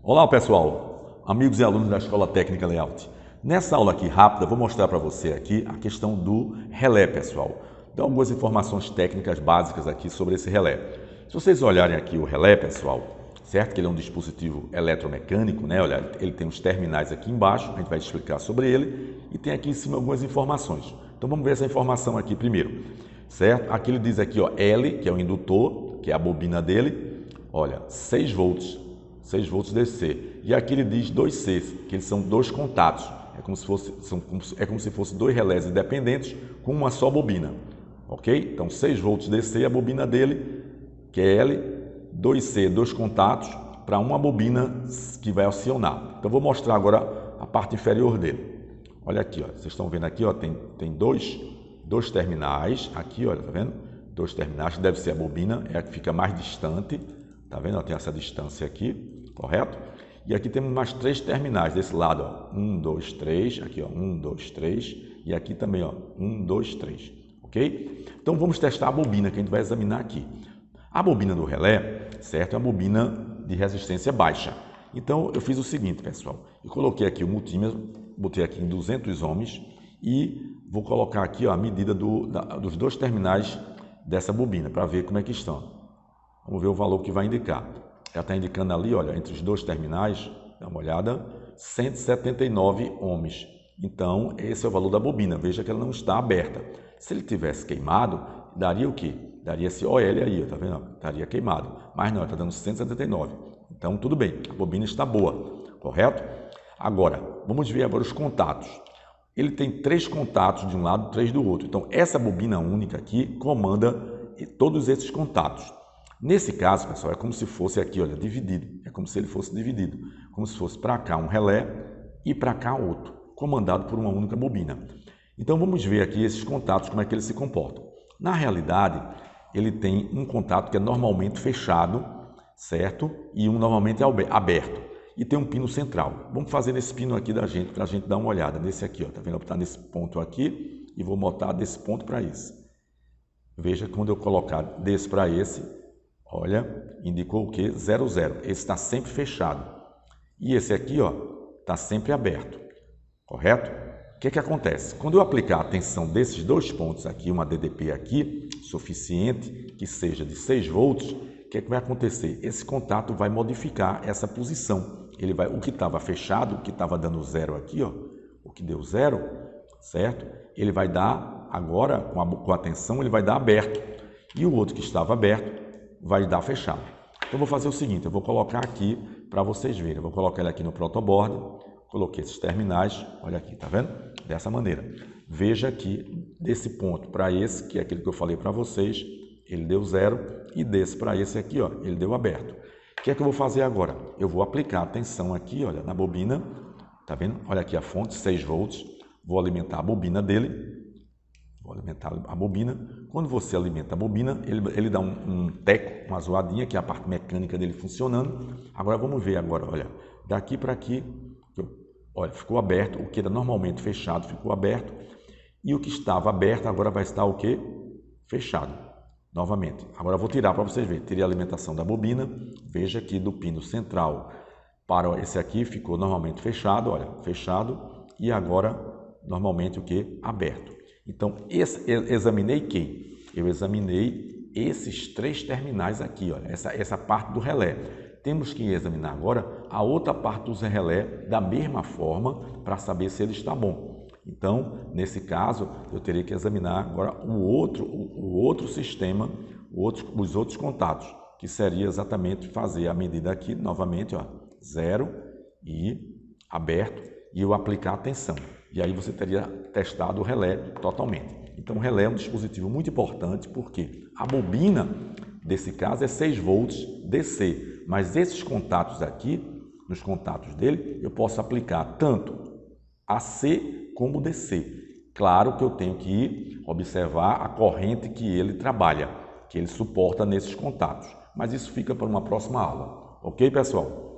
Olá pessoal, amigos e alunos da Escola Técnica Layout. Nessa aula aqui rápida, vou mostrar para você aqui a questão do relé, pessoal. Dá algumas informações técnicas básicas aqui sobre esse relé. Se vocês olharem aqui o relé, pessoal, certo? Que ele é um dispositivo eletromecânico, né? Olha, ele tem uns terminais aqui embaixo, a gente vai explicar sobre ele, e tem aqui em cima algumas informações. Então vamos ver essa informação aqui primeiro, certo? Aqui ele diz aqui, ó, L, que é o indutor, que é a bobina dele, olha, 6 volts. 6 volts DC. E aqui ele diz 2Cs, que eles são dois contatos. É como se fosse dois relés independentes com uma só bobina. Ok? Então 6 volts DC, a bobina dele, que é L, 2C, dois contatos, para uma bobina que vai acionar. Então vou mostrar agora a parte inferior dele. Olha aqui, ó. Vocês estão vendo aqui, ó, tem dois terminais. Aqui, olha, tá vendo? Dois terminais, deve ser a bobina, é a que fica mais distante. Tá vendo? Tem essa distância aqui, correto? E aqui temos mais 3 terminais desse lado, ó. 1, 2, 3, aqui, ó, 1, 2, 3, e aqui também, ó, 1, 2, 3, ok? Então vamos testar a bobina que a gente vai examinar aqui. A bobina do relé, certo? É uma bobina de resistência baixa. Então eu fiz o seguinte, pessoal, eu coloquei aqui o multímetro, botei aqui em 200 ohms e vou colocar aqui, ó, a medida dos dois terminais dessa bobina para ver como é que estão. Vamos ver o valor que vai indicar. Ela está indicando ali, olha, entre os dois terminais, dá uma olhada, 179 ohms. Então, esse é o valor da bobina. Veja que ela não está aberta. Se ele tivesse queimado, daria o quê? Daria esse OL aí, tá vendo? Estaria queimado. Mas não, está dando 179. Então, tudo bem, a bobina está boa, correto? Agora, vamos ver agora os contatos. Ele tem 3 contatos de um lado, 3 do outro. Então, essa bobina única aqui comanda todos esses contatos. Nesse caso, pessoal, é como se fosse aqui, olha, dividido. É como se ele fosse dividido. Como se fosse para cá um relé e para cá outro, comandado por uma única bobina. Então, vamos ver aqui esses contatos, como é que eles se comportam. Na realidade, ele tem um contato que é normalmente fechado, certo? E um normalmente aberto. E tem um pino central. Vamos fazer nesse pino aqui da gente, para a gente dar uma olhada. Nesse aqui, ó, tá vendo? Vou botar nesse ponto aqui e vou botar desse ponto para esse. Veja, quando eu colocar desse para esse, olha, indicou o que? 00. Esse está sempre fechado. E esse aqui, ó, está sempre aberto. Correto? O que acontece? Quando eu aplicar a tensão desses dois pontos aqui, uma DDP aqui, suficiente, que seja de 6 volts, o que vai acontecer? Esse contato vai modificar essa posição. O que estava fechado, o que estava dando 0 aqui, ó, o que deu 0, certo? Ele vai dar, agora, com a tensão, ele vai dar aberto. E o outro que estava aberto vai dar fechado. Então, eu vou fazer o seguinte, eu vou colocar aqui para vocês verem. Eu vou colocar ele aqui no protoboard, coloquei esses terminais, olha aqui, tá vendo? Dessa maneira. Veja aqui, desse ponto para esse, que é aquele que eu falei para vocês, ele deu 0, e desse para esse aqui, ó, ele deu aberto. O que é que eu vou fazer agora? Eu vou aplicar a tensão aqui, olha, na bobina, tá vendo? Olha aqui a fonte, 6 volts, vou alimentar a bobina dele. Vou alimentar a bobina. Quando você alimenta a bobina, ele dá um teco, uma zoadinha, que é a parte mecânica dele funcionando. Agora vamos ver agora, olha, daqui para aqui, olha, ficou aberto, o que era normalmente fechado ficou aberto, e o que estava aberto agora vai estar o que? Fechado, novamente. Agora eu vou tirar para vocês verem, tirei a alimentação da bobina, veja aqui do pino central para esse aqui ficou normalmente fechado, olha, fechado, e agora normalmente o que? Aberto. Então, examinei quem? Eu examinei esses 3 terminais aqui, olha, essa parte do relé. Temos que examinar agora a outra parte do relé da mesma forma para saber se ele está bom. Então, nesse caso, eu teria que examinar agora o outro sistema, os outros contatos, que seria exatamente fazer a medida aqui, novamente, ó, 0 e aberto, e eu aplicar a tensão. E aí você teria testado o relé totalmente. Então o relé é um dispositivo muito importante porque a bobina, desse caso, é 6 volts DC. Mas esses contatos aqui, nos contatos dele, eu posso aplicar tanto AC como DC. Claro que eu tenho que observar a corrente que ele trabalha, que ele suporta nesses contatos. Mas isso fica para uma próxima aula. Ok, pessoal?